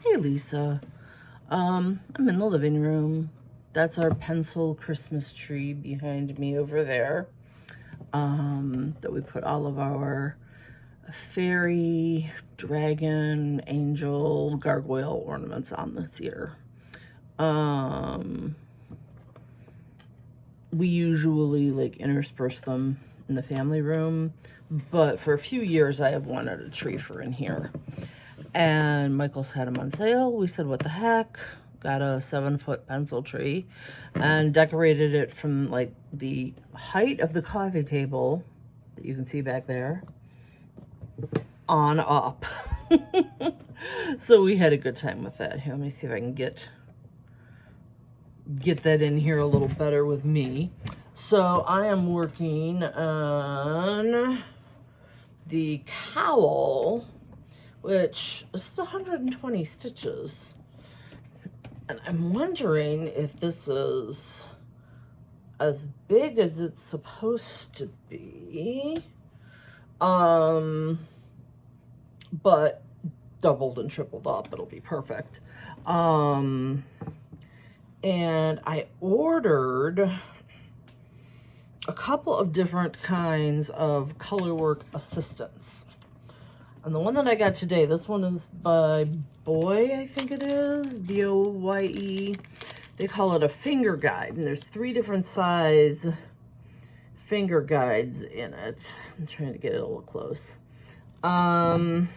Hey, Lisa. I'm in the living room. That's our pencil Christmas tree behind me over there. That we put all of our fairy, dragon, angel, gargoyle ornaments on this year. We usually like intersperse them in the family room, but for a few years I have wanted a tree for in here. And Michael's had them on sale. We said, what the heck? Got a 7-foot pencil tree and decorated it from like the height of the coffee table that you can see back there on up. So we had a good time with that. Here, let me see if I can get that in here a little better with me. So I am working on the cowl, which is 120 stitches. And I'm wondering if this is as big as it's supposed to be. But doubled and tripled up, it'll be perfect. And I ordered a couple of different kinds of color work assistants. And the one that I got today, this one is by Boye, I think it is, B-O-Y-E. They call it a finger guide, and there's 3 different size finger guides in it. I'm trying to get it a little close. And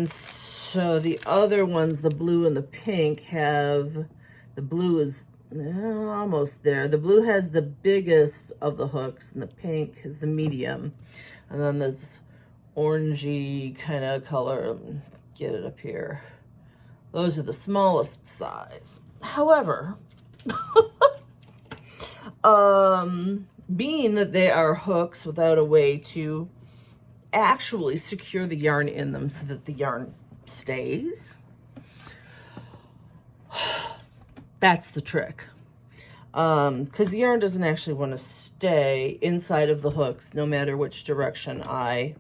so the other ones, the blue and the pink, have, the blue is almost there. The blue has the biggest of the hooks, and the pink is the medium. And then there's orangey kind of color. Get it up here. Those are the smallest size. However, being that they are hooks without a way to actually secure the yarn in them so that the yarn stays, that's the trick. Because the yarn doesn't actually want to stay inside of the hooks no matter which direction I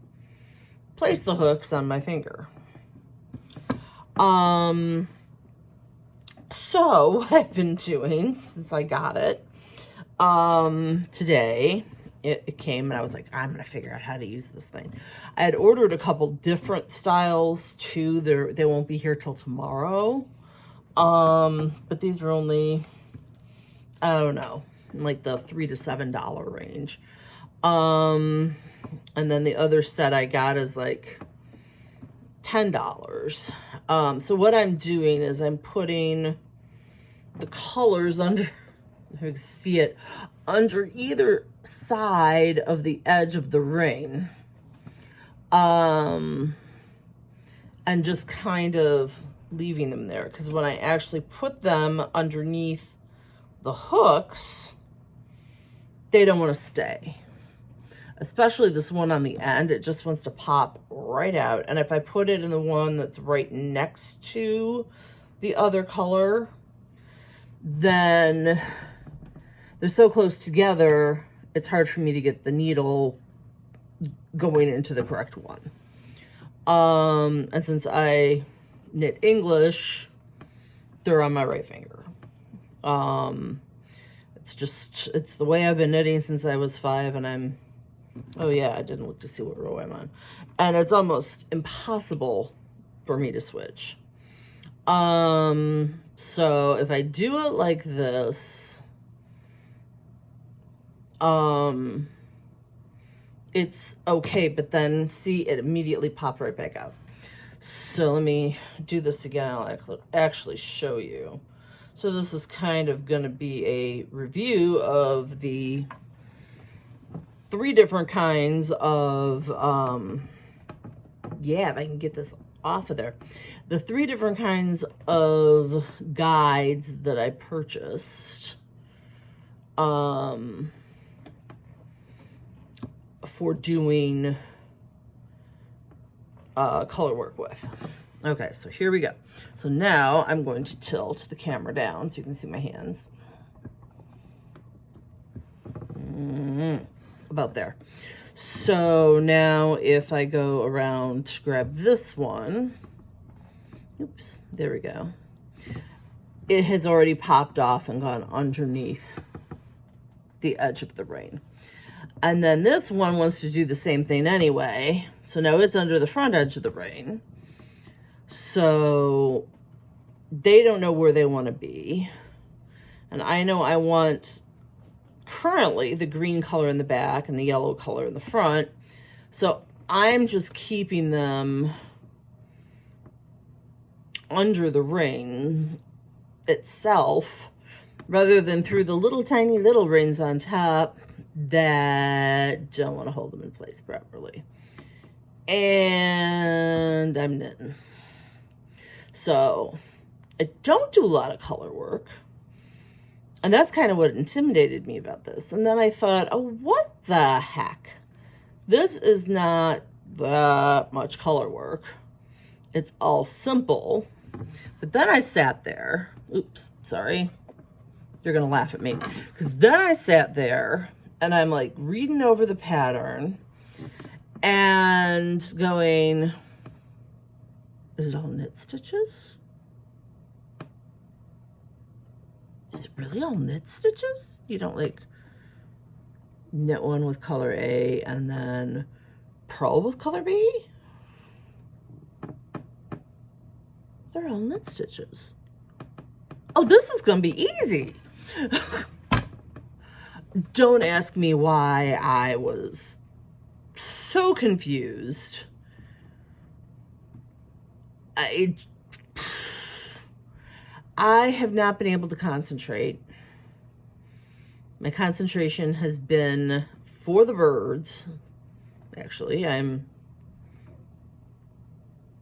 place the hooks on my finger. So what I've been doing since I got it, today, it came and I was like, I'm going to figure out how to use this thing. I had ordered a couple different styles too. They won't be here till tomorrow. But these are only, I don't know, in like the $3 to $7 range. And then the other set I got is like $10. So what I'm doing is I'm putting the colors under, if you can see it, under either side of the edge of the ring. And just kind of leaving them there, because when I actually put them underneath the hooks, they don't want to stay. Especially this one on the end, it just wants to pop right out. And if I put it in the one that's right next to the other color, then they're so close together, it's hard for me to get the needle going into the correct one. And since I knit English, they're on my right finger. It's the way I've been knitting since I was 5, and oh yeah, I didn't look to see what row I'm on. And it's almost impossible for me to switch. So if I do it like this, it's okay, but then see, it immediately popped right back out. So let me do this again. I'll actually show you. So this is kind of going to be a review of the 3 different kinds of, yeah, if I can get this off of there. The 3 different kinds of guides that I purchased for doing color work with. Okay, so here we go. So now I'm going to tilt the camera down so you can see my hands. About there. So now if I go around to grab this one, Oops, there we go. It has already popped off and gone underneath the edge of the rain. And then this one wants to do the same thing anyway. So now it's under the front edge of the rain. So they don't know where they want to be. And I know I want currently the green color in the back and the yellow color in the front. So I'm just keeping them under the ring itself rather than through the little tiny little rings on top that don't want to hold them in place properly. And I'm knitting. So I don't do a lot of color work. And that's kind of what intimidated me about this. And then I thought, oh, what the heck? This is not that much color work. It's all simple. But then I sat there. Oops, sorry. You're going to laugh at me. Because then I sat there and I'm like reading over the pattern and going, is it all knit stitches? Is it really all knit stitches? You don't like knit one with color A and then purl with color B? They're all knit stitches. Oh, this is gonna be easy. Don't ask me why I was so confused. I have not been able to concentrate. My concentration has been for the birds. Actually, I'm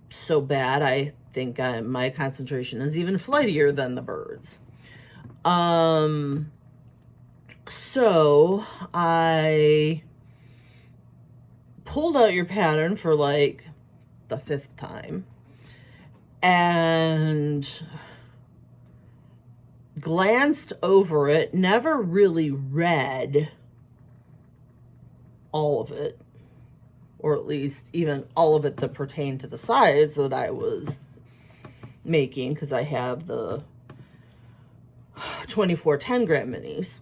so bad, I think my concentration is even flightier than the birds. So I pulled out your pattern for like the 5th time and glanced over it, never really read all of it, or at least even all of it that pertained to the size that I was making, because I have the 24 10 gram minis.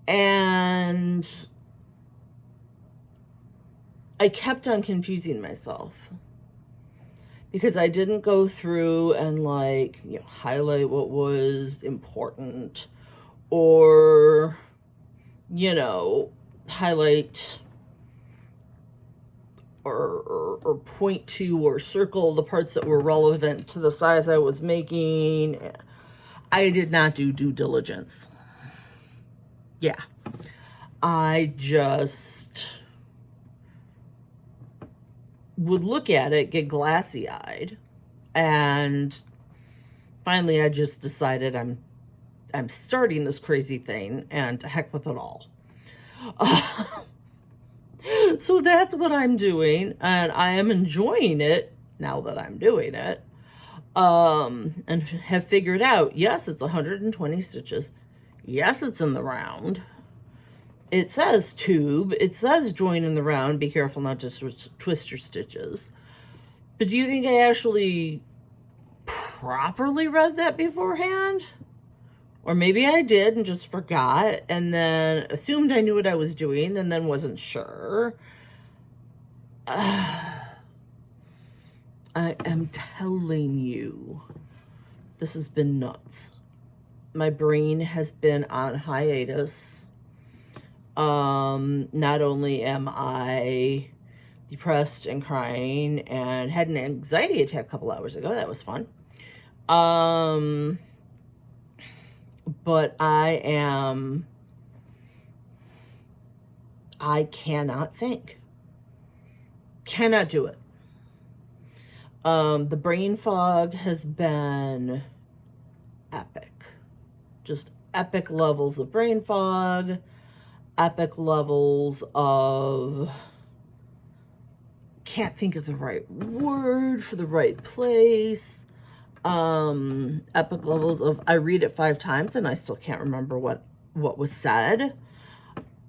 And I kept on confusing myself because I didn't go through and like, you know, highlight what was important or, you know, highlight or point to or circle the parts that were relevant to the size I was making. I did not do due diligence. Yeah. I just would look at it, get glassy-eyed, and finally I just decided I'm starting this crazy thing, and to heck with it all. So that's what I'm doing, and I am enjoying it now that I'm doing it, and have figured out, yes, it's 120 stitches. Yes, it's in the round. It says tube. It says join in the round. Be careful not to twist your stitches. But do you think I actually properly read that beforehand? Or maybe I did and just forgot and then assumed I knew what I was doing and then wasn't sure. I am telling you, this has been nuts. My brain has been on hiatus. Not only am I depressed and crying and had an anxiety attack a couple hours ago. That was fun. But I cannot think. Cannot do it. The brain fog has been epic. Just epic levels of brain fog, epic levels of can't think of the right word for the right place, epic levels of I read it 5 times and I still can't remember what was said.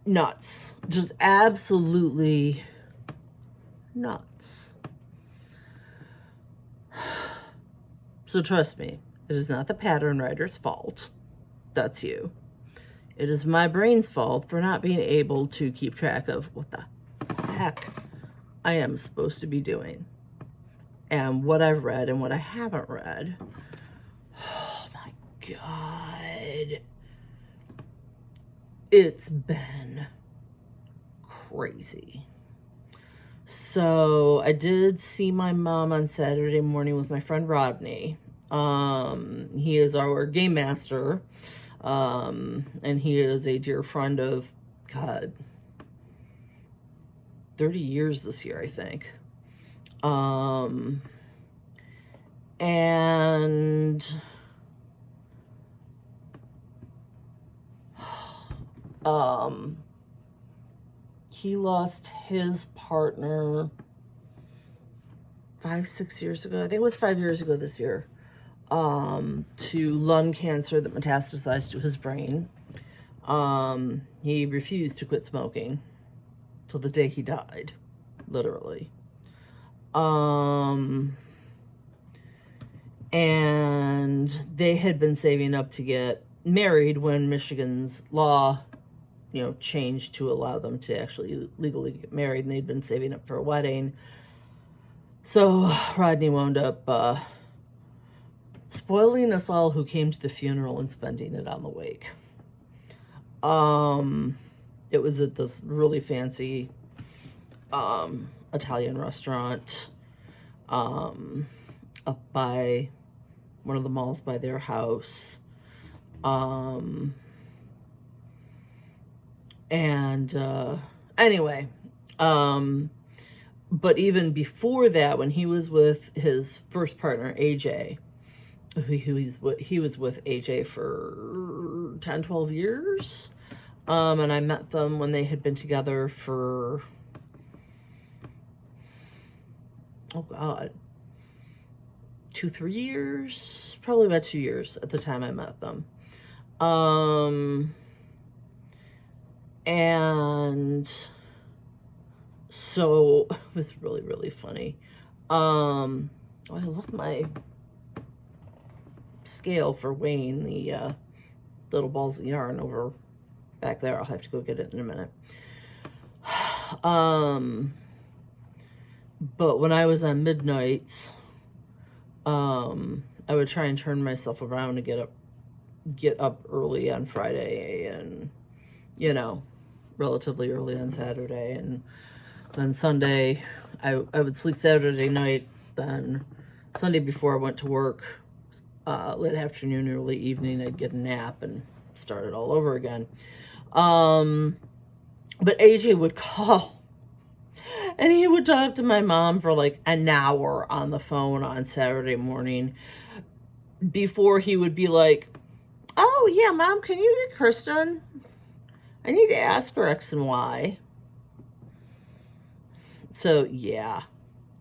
Nuts. Just absolutely nuts. So trust me, it is not the pattern writer's fault. That's you. It is my brain's fault for not being able to keep track of what the heck I am supposed to be doing and what I've read and what I haven't read. Oh my God. It's been crazy. So I did see my mom on Saturday morning with my friend Rodney. He is our game master. And he is a dear friend of, God, 30 years this year, I think. And he lost his partner 5-6 years ago. I think it was 5 years ago this year, to lung cancer that metastasized to his brain. He refused to quit smoking till the day he died, literally. And they had been saving up to get married when Michigan's law, changed to allow them to actually legally get married, and they'd been saving up for a wedding. So Rodney wound up spoiling us all who came to the funeral and spending it on the wake. It was at this really fancy Italian restaurant up by one of the malls by their house. Anyway, but even before that, when he was with his first partner, AJ, he was with AJ for 10, 12 years. And I met them when they had been together for, oh God, 2-3 years, probably about 2 years at the time I met them. And so it was really, really funny. I love my scale for weighing the little balls of yarn over back there. I'll have to go get it in a minute. But when I was on midnights, I would try and turn myself around to get up early on Friday and, relatively early on Saturday. And then Sunday, I would sleep Saturday night. Then Sunday before I went to work, late afternoon, early evening, I'd get a nap and start it all over again. But AJ would call and he would talk to my mom for like an hour on the phone on Saturday morning before he would be like, oh yeah, Mom, can you get Kristen? I need to ask her X and Y. So yeah.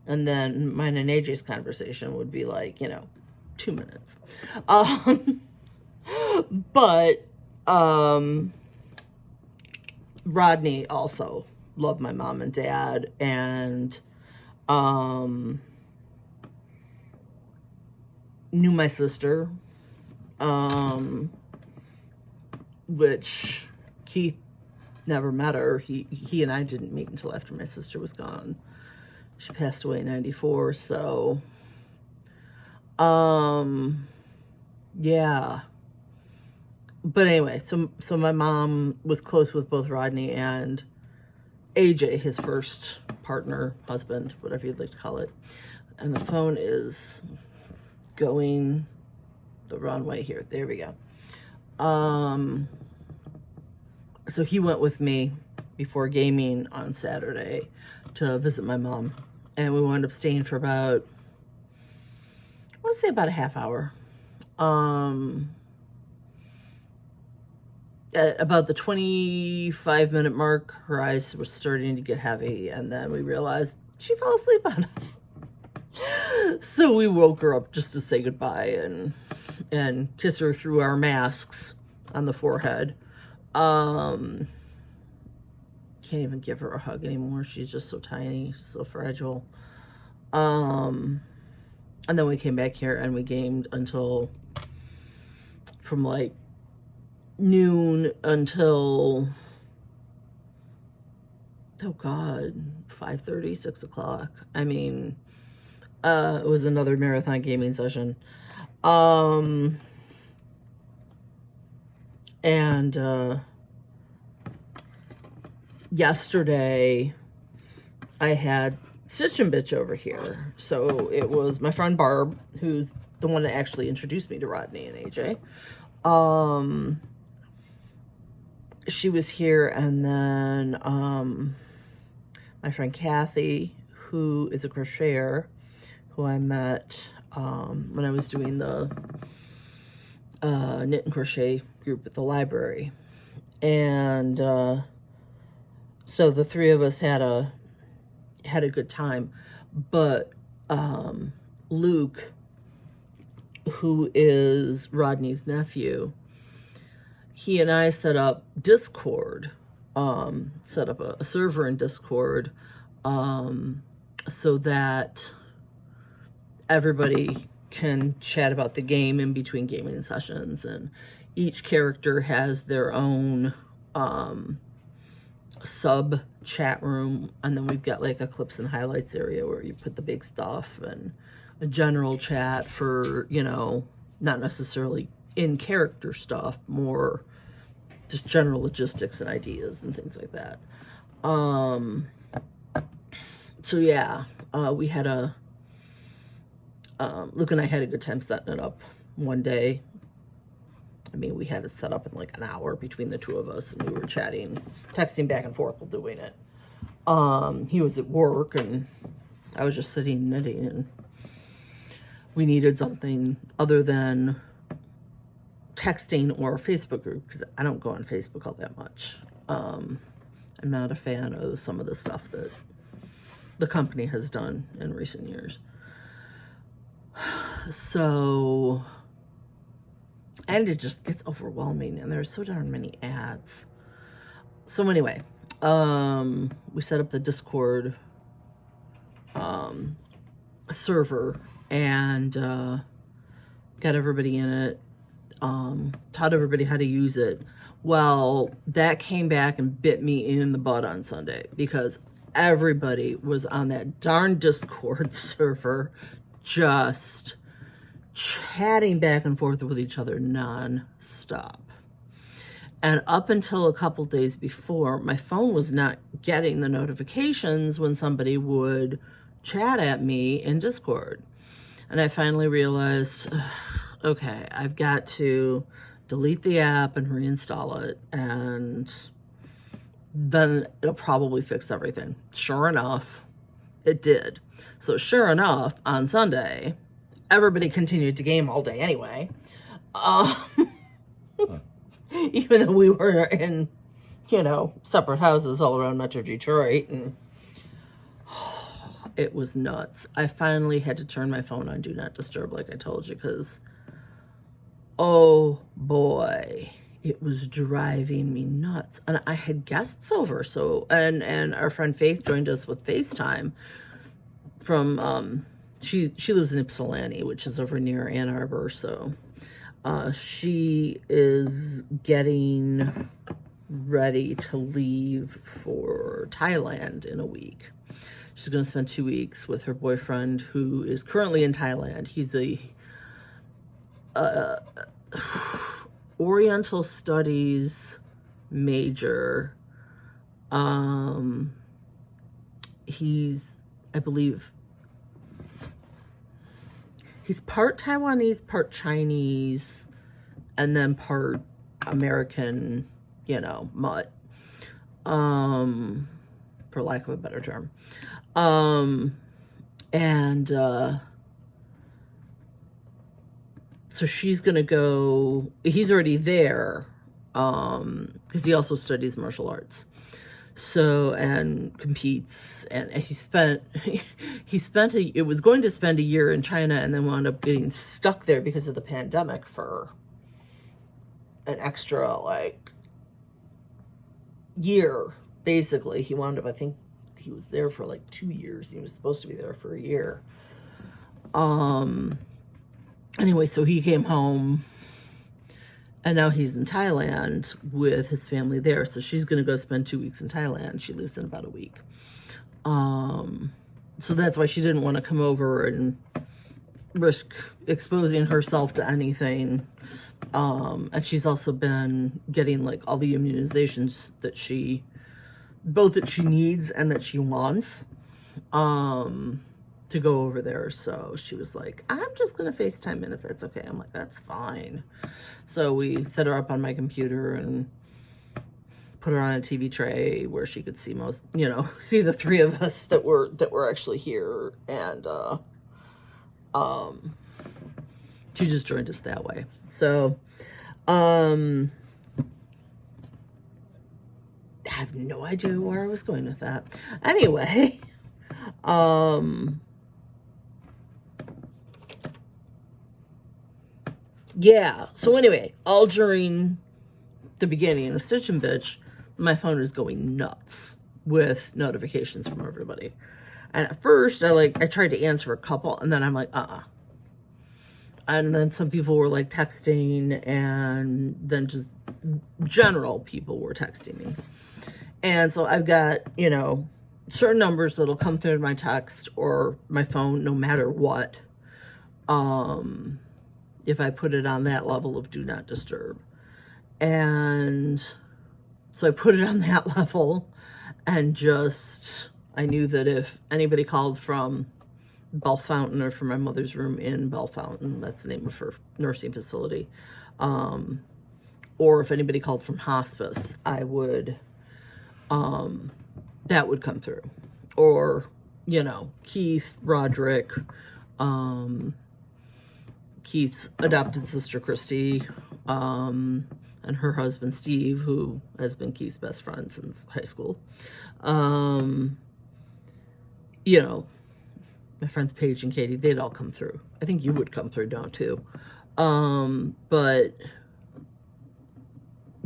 And then mine and AJ's conversation would be like, 2 minutes. But Rodney also loved my mom and dad, and knew my sister, which Keith never met her. He and I didn't meet until after my sister was gone. She passed away in 94, so yeah. But anyway, so my mom was close with both Rodney and AJ, his first partner, husband, whatever you'd like to call it. And the phone is going the wrong way here. There we go. So he went with me before gaming on Saturday to visit my mom. And we wound up staying for about, I want to say about a half hour. At about the 25-minute mark, her eyes were starting to get heavy, and then we realized she fell asleep on us. So we woke her up just to say goodbye and kiss her through our masks on the forehead. Can't even give her a hug anymore. She's just so tiny, so fragile. And then we came back here and we gamed until from like noon until, oh God, 5:30, 6 o'clock. I mean, it was another marathon gaming session. And yesterday I had Stitch and Bitch over here. So it was my friend Barb, who's the one that actually introduced me to Rodney and AJ. She was here, and then my friend Kathy, who is a crocheter, who I met when I was doing the knit and crochet group at the library. And so the three of us had a good time. But Luke, who is Rodney's nephew, he and I set up Discord, set up a server in Discord, so that everybody can chat about the game in between gaming sessions, and each character has their own sub chat room, and then we've got like a clips and highlights area where you put the big stuff, and a general chat for, you know, not necessarily in character stuff, more just general logistics and ideas and things like that. So yeah, we had Luke and I had a good time setting it up one day. I mean, we had it set up in like an hour between the two of us, and we were chatting, texting back and forth while doing it. He was at work and I was just sitting knitting, and we needed something other than texting or a Facebook group, because I don't go on Facebook all that much. I'm not a fan of some of the stuff that the company has done in recent years. So, and it just gets overwhelming, and there's so darn many ads. So anyway, we set up the Discord server, and got everybody in it, taught everybody how to use it. Well, that came back and bit me in the butt on Sunday, because everybody was on that darn Discord server just chatting back and forth with each other non-stop. And up until a couple days before, my phone was not getting the notifications when somebody would chat at me in Discord. And I finally realized, okay, I've got to delete the app and reinstall it, and then it'll probably fix everything. Sure enough, it did. So sure enough, on Sunday, everybody continued to game all day anyway. Even though we were in, you know, separate houses all around Metro Detroit, and it was nuts. I finally had to turn my phone on Do Not Disturb, like I told you, because, oh boy, it was driving me nuts. And I had guests over, so, and our friend Faith joined us with FaceTime from, she lives in Ypsilanti, which is over near Ann Arbor, so she is getting ready to leave for Thailand in a week. She's going to spend 2 weeks with her boyfriend, who is currently in Thailand. He's a Oriental Studies major. He's, I believe, he's part Taiwanese, part Chinese, and then part American, you know, mutt, for lack of a better term. So she's gonna go, he's already there, because he also studies martial arts. So, and competes, and he was going to spend a year in China, and then wound up getting stuck there because of the pandemic for an extra, like, year, basically. He wound up, I think he was there for like 2 years. He was supposed to be there for a year. Anyway, so he came home, and now he's in Thailand with his family there. So she's going to go spend 2 weeks in Thailand. She leaves in about a week. So that's why she didn't want to come over and risk exposing herself to anything. And she's also been getting like all the immunizations that she needs and that she wants, to go over there. So she was like, I'm just going to FaceTime in if that's okay. I'm like, that's fine. So we set her up on my computer and put her on a TV tray where she could see see the three of us that were actually here. And, she just joined us that way. So, I have no idea where I was going with that. Anyway, yeah. So anyway, all during the beginning of Stitch and Bitch, my phone is going nuts with notifications from everybody. And at first, I tried to answer a couple, and then I'm like, And then some people were like texting, and then just general people were texting me. And so I've got, certain numbers that'll come through my text or my phone, no matter what. If I put it on that level of do not disturb. And so I put it on that level, and I knew that if anybody called from Bellefontaine or from my mother's room in Bellefontaine, that's the name of her nursing facility, or if anybody called from hospice, I would, that would come through. Or, Keith, Roderick, Keith's adopted sister, Christy, and her husband, Steve, who has been Keith's best friend since high school. My friends Paige and Katie, they'd all come through. I think you would come through, don't too. But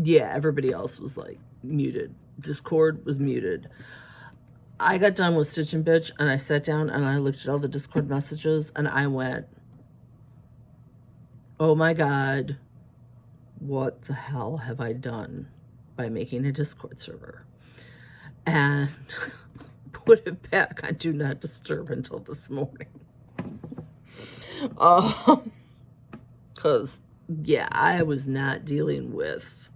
yeah, everybody else was like muted. Discord was muted. I got done with Stitch and Bitch, and I sat down and I looked at all the Discord messages, and I went, oh my God, what the hell have I done by making a Discord server? And put it back on Do Not Disturb until this morning. Because, yeah, I was not dealing with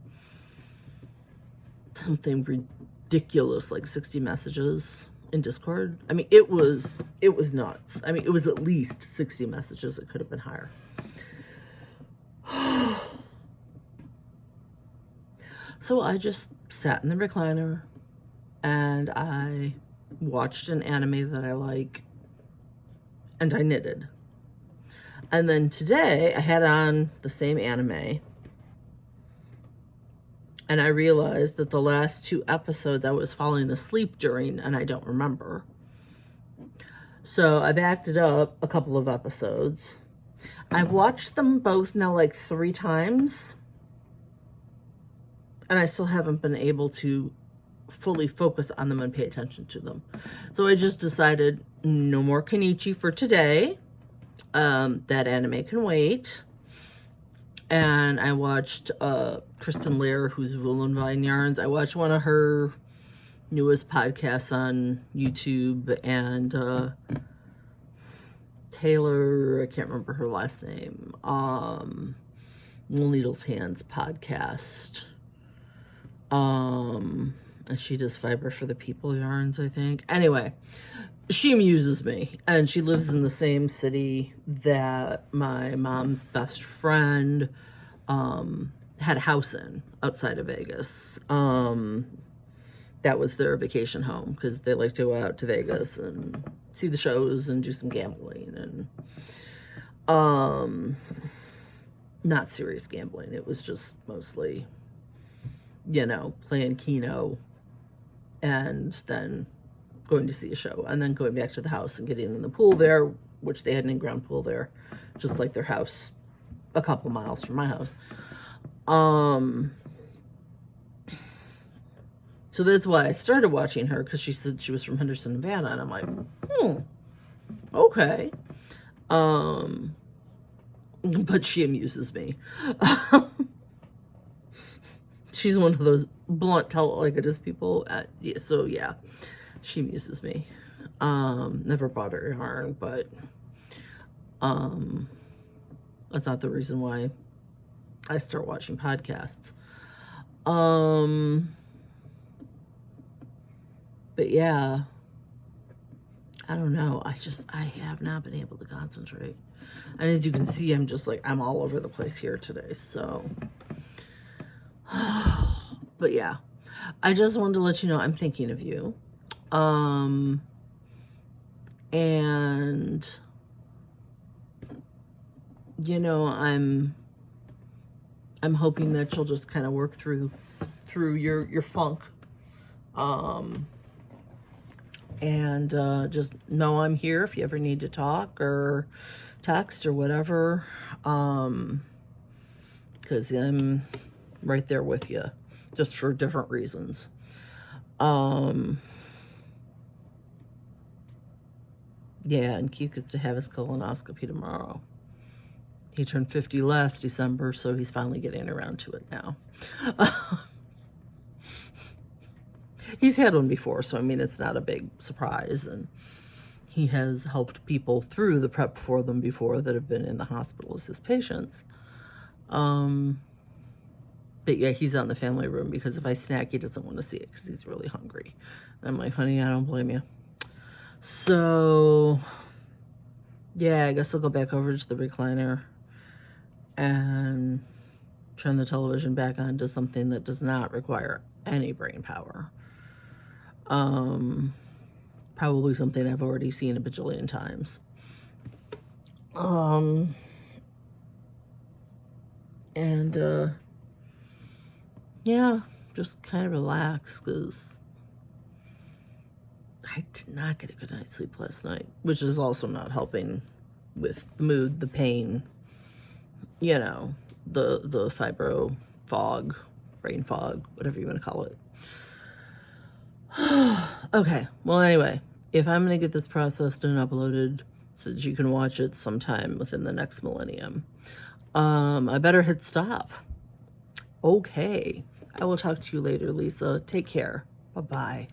something ridiculous like 60 messages in Discord. I mean, it was nuts. I mean, it was at least 60 messages. It could have been higher. So I just sat in the recliner and I watched an anime that I like, and I knitted. And then today I had on the same anime, and I realized that the last 2 episodes I was falling asleep during, and I don't remember. So I backed it up a couple of episodes. I've watched them both now like 3 times, and I still haven't been able to fully focus on them and pay attention to them. So I just decided no more Kenichi for today. That anime can wait. And I watched Kristen Lear, who's Vine Yarns. I watched one of her newest podcasts on YouTube, and Taylor, I can't remember her last name, Wool Needles Hands podcast. And she does Fiber for the People yarns, I think. Anyway, she amuses me, and she lives in the same city that my mom's best friend had a house in outside of Vegas. That was their vacation home, because they like to go out to Vegas and see the shows and do some gambling, and not serious gambling. It was just mostly, playing Keno and then going to see a show, and then going back to the house and getting in the pool there, which they had an in-ground pool there, just like their house a couple miles from my house. So that's why I started watching her, because she said she was from Henderson, Nevada, and I'm like, okay. But she amuses me. She's one of those blunt, tell-it-like-it-is people. Yeah, so yeah, she amuses me. Never bought her a yarn, but that's not the reason why I start watching podcasts. But yeah, I don't know. I have not been able to concentrate. And as you can see, I'm all over the place here today. So, but yeah, I just wanted to let you know I'm thinking of you. And you know, I'm hoping that you'll just kind of work through your funk. And just know I'm here if you ever need to talk or text or whatever. Because I'm right there with you, just for different reasons. Yeah, and Keith gets to have his colonoscopy tomorrow. He turned 50 last December, so he's finally getting around to it now. He's had one before, so I mean, it's not a big surprise. And he has helped people through the prep for them before that have been in the hospital as his patients. But yeah, he's on the family room because if I snack, he doesn't want to see it because he's really hungry. And I'm like, honey, I don't blame you. So yeah, I guess I'll go back over to the recliner and turn the television back on to something that does not require any brain power. Probably something I've already seen a bajillion times. Yeah, just kind of relax because I did not get a good night's sleep last night, which is also not helping with the mood, the pain, you know, the fibro fog, brain fog, whatever you want to call it. Okay, well, anyway, if I'm going to get this processed and uploaded so that you can watch it sometime within the next millennium, I better hit stop. Okay, I will talk to you later, Lisa. Take care. Bye-bye.